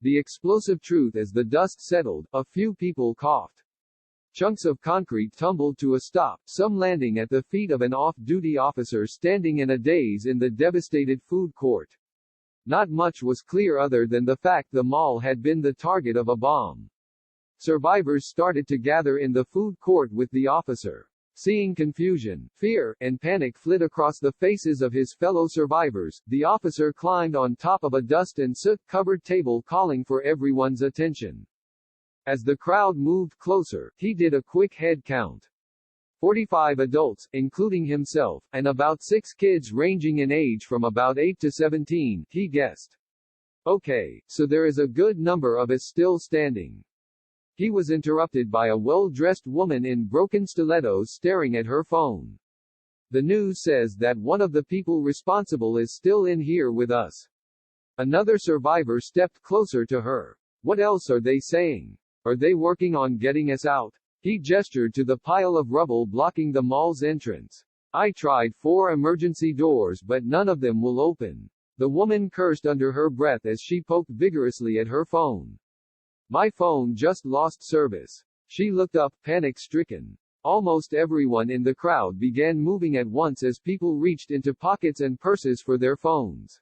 The explosive truth as the dust settled, a few people coughed. Chunks of concrete tumbled to a stop, some landing at the feet of an off-duty officer standing in a daze in the devastated food court. Not much was clear other than the fact the mall had been the target of a bomb. Survivors started to gather in the food court with the officer. Seeing confusion, fear, and panic flit across the faces of his fellow survivors, the officer climbed on top of a dust and soot-covered table calling for everyone's attention. As the crowd moved closer, he did a quick head count. 45 adults, including himself, and about 6 kids ranging in age from about 8 to 17, he guessed. Okay, so there is a good number of us still standing. He was interrupted by a well-dressed woman in broken stilettos staring at her phone. The news says that one of the people responsible is still in here with us. Another survivor stepped closer to her. What else are they saying? Are they working on getting us out? He gestured to the pile of rubble blocking the mall's entrance. I tried 4 emergency doors but none of them will open. The woman cursed under her breath as she poked vigorously at her phone. My phone just lost service. She looked up, panic-stricken. Almost everyone in the crowd began moving at once as people reached into pockets and purses for their phones.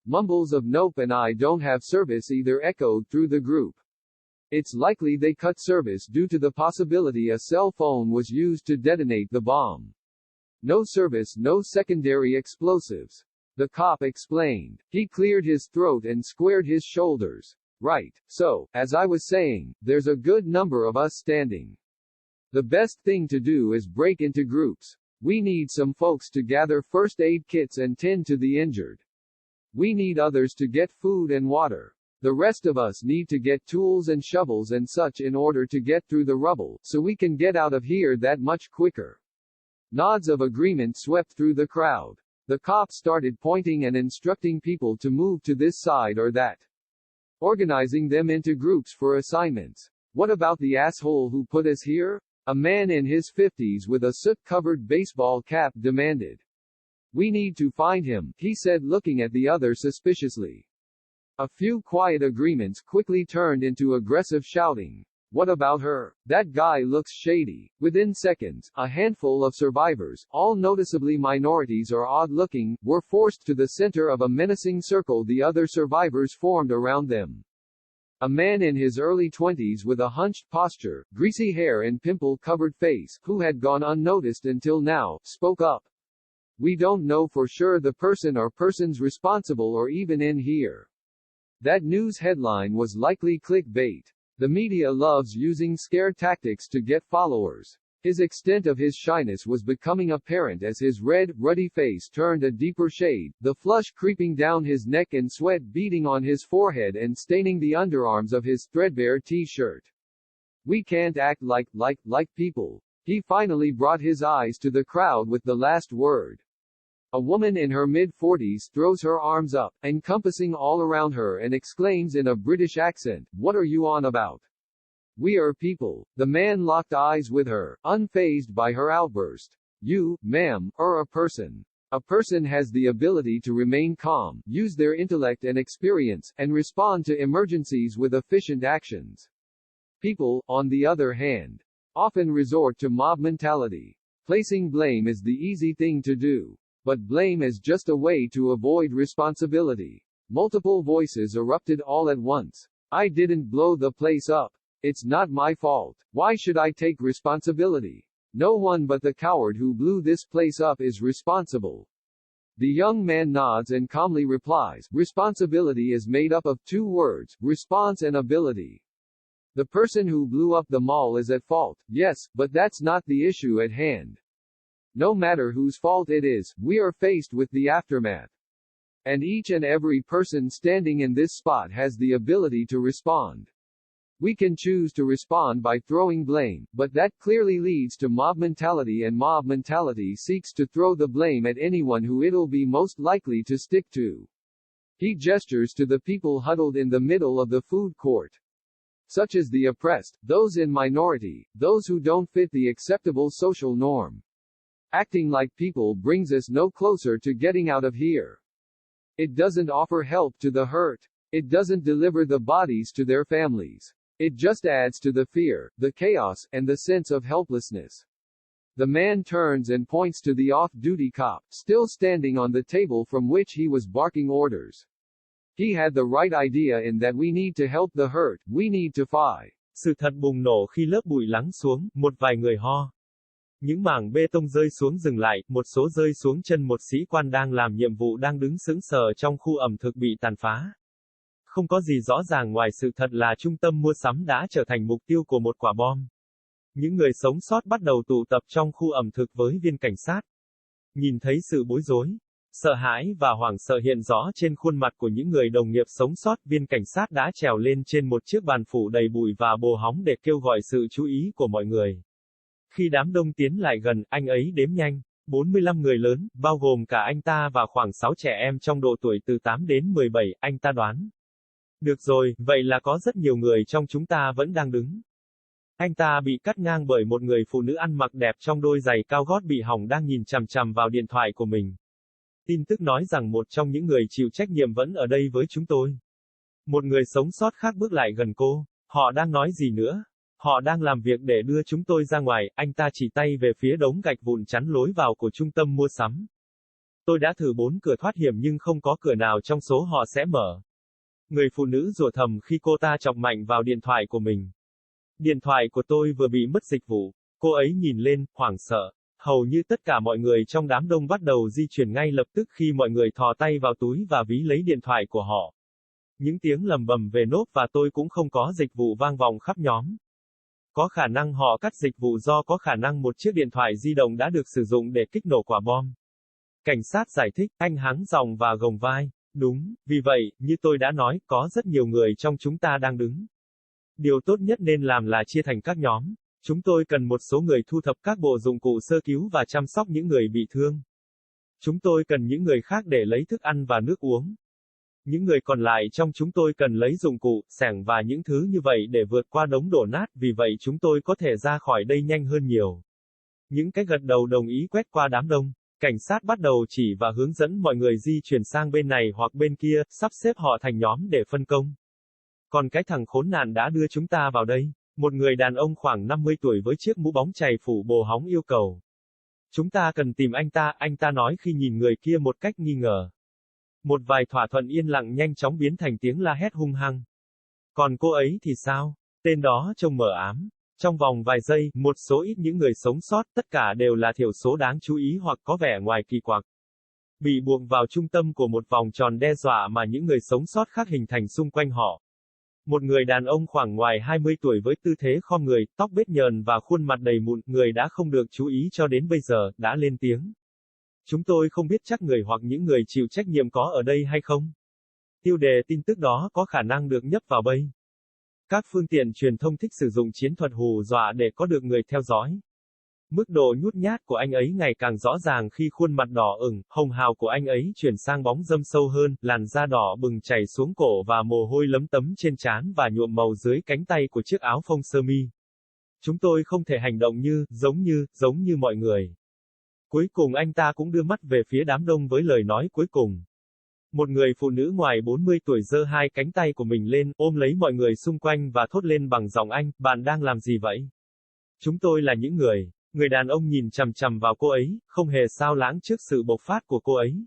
Mumbles of "Nope" and "I don't have service" either echoed through the group. It's likely they cut service due to the possibility a cell phone was used to detonate the bomb. No service, no secondary explosives. The cop explained. He cleared his throat and squared his shoulders. Right, so, as I was saying, there's a good number of us standing. The best thing to do is break into groups. We need some folks to gather first aid kits and tend to the injured. We need others to get food and water. The rest of us need to get tools and shovels and such in order to get through the rubble, so we can get out of here that much quicker. Nods of agreement swept through the crowd. The cop started pointing and instructing people to move to this side or that. Organizing them into groups for assignments. What about the asshole who put us here? A man in his 50s with a soot-covered baseball cap demanded. We need to find him, he said looking at the other suspiciously. A few quiet agreements quickly turned into aggressive shouting. What about her? That guy looks shady. Within seconds, a handful of survivors, all noticeably minorities or odd-looking, were forced to the center of a menacing circle the other survivors formed around them. A man in his early 20s with a hunched posture, greasy hair and pimple-covered face, who had gone unnoticed until now, spoke up. We don't know for sure the person or persons responsible or even in here. That news headline was likely clickbait. The media loves using scare tactics to get followers. His extent of his shyness was becoming apparent as his red, ruddy face turned a deeper shade, the flush creeping down his neck and sweat beading on his forehead and staining the underarms of his threadbare t-shirt. We can't act like people. He finally brought his eyes to the crowd with the last word. A woman in her mid-40s throws her arms up, encompassing all around her and exclaims in a British accent, "What are you on about? We are people." The man locked eyes with her, unfazed by her outburst. You, ma'am, are a person. A person has the ability to remain calm, use their intellect and experience, and respond to emergencies with efficient actions. People, on the other hand, often resort to mob mentality. Placing blame is the easy thing to do. But blame is just a way to avoid responsibility. Multiple voices erupted all at once. I didn't blow the place up. It's not my fault. Why should I take responsibility? No one but the coward who blew this place up is responsible. The young man nods and calmly replies, responsibility is made up of 2 words, response and ability. The person who blew up the mall is at fault, yes, but that's not the issue at hand. No matter whose fault it is, we are faced with the aftermath. And each and every person standing in this spot has the ability to respond. We can choose to respond by throwing blame, but that clearly leads to mob mentality, and mob mentality seeks to throw the blame at anyone who it'll be most likely to stick to. He gestures to the people huddled in the middle of the food court. Such as the oppressed, those in minority, those who don't fit the acceptable social norm. Acting like people brings us no closer to getting out of here. It doesn't offer help to the hurt. It doesn't deliver the bodies to their families. It just adds to the fear, the chaos, and the sense of helplessness. The man turns and points to the off-duty cop, still standing on the table from which he was barking orders. He had the right idea in that we need to help the hurt, we need to fight. Sự thật bùng nổ khi lớp bụi lắng xuống, một vài người ho. Những mảng bê tông rơi xuống dừng lại, một số rơi xuống chân một sĩ quan đang làm nhiệm vụ đang đứng sững sờ trong khu ẩm thực bị tàn phá. Không có gì rõ ràng ngoài sự thật là trung tâm mua sắm đã trở thành mục tiêu của một quả bom. Những người sống sót bắt đầu tụ tập trong khu ẩm thực với viên cảnh sát. Nhìn thấy sự bối rối, sợ hãi và hoảng sợ hiện rõ trên khuôn mặt của những người đồng nghiệp sống sót, viên cảnh sát đã trèo lên trên một chiếc bàn phủ đầy bụi và bồ hóng để kêu gọi sự chú ý của mọi người. Khi đám đông tiến lại gần, anh ấy đếm nhanh, 45 người lớn, bao gồm cả anh ta và khoảng 6 trẻ em trong độ tuổi từ 8 đến 17, anh ta đoán. Được rồi, vậy là có rất nhiều người trong chúng ta vẫn đang đứng. Anh ta bị cắt ngang bởi một người phụ nữ ăn mặc đẹp trong đôi giày cao gót bị hỏng đang nhìn chằm chằm vào điện thoại của mình. Tin tức nói rằng một trong những người chịu trách nhiệm vẫn ở đây với chúng tôi. Một người sống sót khác bước lại gần cô. Họ đang nói gì nữa? Họ đang làm việc để đưa chúng tôi ra ngoài, anh ta chỉ tay về phía đống gạch vụn chắn lối vào của trung tâm mua sắm. Tôi đã thử 4 cửa thoát hiểm nhưng không có cửa nào trong số họ sẽ mở. Người phụ nữ rủa thầm khi cô ta chọc mạnh vào điện thoại của mình. Điện thoại của tôi vừa bị mất dịch vụ. Cô ấy nhìn lên, hoảng sợ. Hầu như tất cả mọi người trong đám đông bắt đầu di chuyển ngay lập tức khi mọi người thò tay vào túi và ví lấy điện thoại của họ. Những tiếng lầm bầm về nốt và tôi cũng không có dịch vụ vang vọng khắp nhóm. Có khả năng họ cắt dịch vụ do có khả năng một chiếc điện thoại di động đã được sử dụng để kích nổ quả bom. Cảnh sát giải thích, anh hắng giọng và gồng vai. Đúng, vì vậy, như tôi đã nói, có rất nhiều người trong chúng ta đang đứng. Điều tốt nhất nên làm là chia thành các nhóm. Chúng tôi cần một số người thu thập các bộ dụng cụ sơ cứu và chăm sóc những người bị thương. Chúng tôi cần những người khác để lấy thức ăn và nước uống. Những người còn lại trong chúng tôi cần lấy dụng cụ, xẻng và những thứ như vậy để vượt qua đống đổ nát, vì vậy chúng tôi có thể ra khỏi đây nhanh hơn nhiều. Những cái gật đầu đồng ý quét qua đám đông. Cảnh sát bắt đầu chỉ và hướng dẫn mọi người di chuyển sang bên này hoặc bên kia, sắp xếp họ thành nhóm để phân công. Còn cái thằng khốn nạn đã đưa chúng ta vào đây. Một người đàn ông khoảng 50 tuổi với chiếc mũ bóng chày phủ bồ hóng yêu cầu. Chúng ta cần tìm anh ta nói khi nhìn người kia một cách nghi ngờ. Một vài thỏa thuận yên lặng nhanh chóng biến thành tiếng la hét hung hăng. Còn cô ấy thì sao? Tên đó trông mờ ám. Trong vòng vài giây, một số ít những người sống sót, tất cả đều là thiểu số đáng chú ý hoặc có vẻ ngoài kỳ quặc. Bị buộc vào trung tâm của một vòng tròn đe dọa mà những người sống sót khác hình thành xung quanh họ. Một người đàn ông khoảng ngoài 20 tuổi với tư thế khom người, tóc bết nhờn và khuôn mặt đầy mụn, người đã không được chú ý cho đến bây giờ, đã lên tiếng. Chúng tôi không biết chắc người hoặc những người chịu trách nhiệm có ở đây hay không. Tiêu đề tin tức đó có khả năng được nhấp vào bây. Các phương tiện truyền thông thích sử dụng chiến thuật hù dọa để có được người theo dõi. Mức độ nhút nhát của anh ấy ngày càng rõ ràng khi khuôn mặt đỏ ửng, hồng hào của anh ấy chuyển sang bóng râm sâu hơn, làn da đỏ bừng chảy xuống cổ và mồ hôi lấm tấm trên trán và nhuộm màu dưới cánh tay của chiếc áo phông sơ mi. Chúng tôi không thể hành động giống như mọi người. Cuối cùng anh ta cũng đưa mắt về phía đám đông với lời nói cuối cùng. Một người phụ nữ ngoài 40 tuổi giơ hai cánh tay của mình lên, ôm lấy mọi người xung quanh và thốt lên bằng giọng Anh, bạn đang làm gì vậy? Chúng tôi là những người. Người đàn ông nhìn chằm chằm vào cô ấy, không hề xao lãng trước sự bộc phát của cô ấy.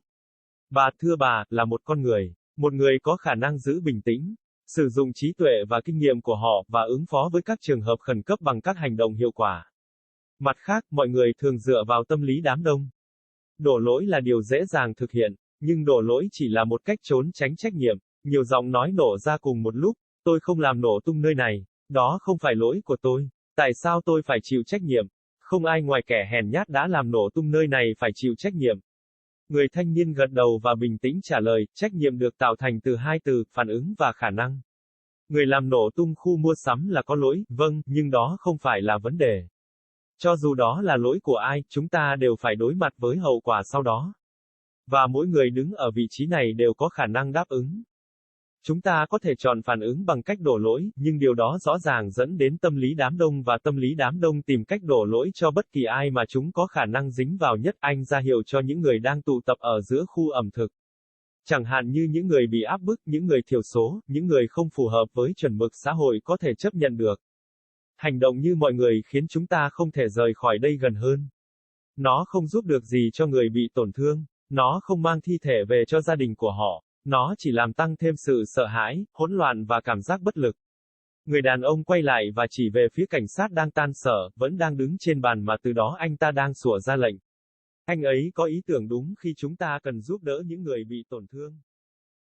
Thưa bà, là một con người. Một người có khả năng giữ bình tĩnh, sử dụng trí tuệ và kinh nghiệm của họ, và ứng phó với các trường hợp khẩn cấp bằng các hành động hiệu quả. Mặt khác, mọi người thường dựa vào tâm lý đám đông. Đổ lỗi là điều dễ dàng thực hiện, nhưng đổ lỗi chỉ là một cách trốn tránh trách nhiệm. Nhiều giọng nói nổ ra cùng một lúc, tôi không làm nổ tung nơi này, đó không phải lỗi của tôi. Tại sao tôi phải chịu trách nhiệm? Không ai ngoài kẻ hèn nhát đã làm nổ tung nơi này phải chịu trách nhiệm. Người thanh niên gật đầu và bình tĩnh trả lời, trách nhiệm được tạo thành từ hai từ, phản ứng và khả năng. Người làm nổ tung khu mua sắm là có lỗi, vâng, nhưng đó không phải là vấn đề. Cho dù đó là lỗi của ai, chúng ta đều phải đối mặt với hậu quả sau đó. Và mỗi người đứng ở vị trí này đều có khả năng đáp ứng. Chúng ta có thể chọn phản ứng bằng cách đổ lỗi, nhưng điều đó rõ ràng dẫn đến tâm lý đám đông và tâm lý đám đông tìm cách đổ lỗi cho bất kỳ ai mà chúng có khả năng dính vào nhất. Anh ra hiệu cho những người đang tụ tập ở giữa khu ẩm thực. Chẳng hạn như những người bị áp bức, những người thiểu số, những người không phù hợp với chuẩn mực xã hội có thể chấp nhận được. Hành động như mọi người khiến chúng ta không thể rời khỏi đây gần hơn. Nó không giúp được gì cho người bị tổn thương. Nó không mang thi thể về cho gia đình của họ. Nó chỉ làm tăng thêm sự sợ hãi, hỗn loạn và cảm giác bất lực. Người đàn ông quay lại và chỉ về phía cảnh sát đang tan sở, vẫn đang đứng trên bàn mà từ đó anh ta đang sủa ra lệnh. Anh ấy có ý tưởng đúng khi chúng ta cần giúp đỡ những người bị tổn thương.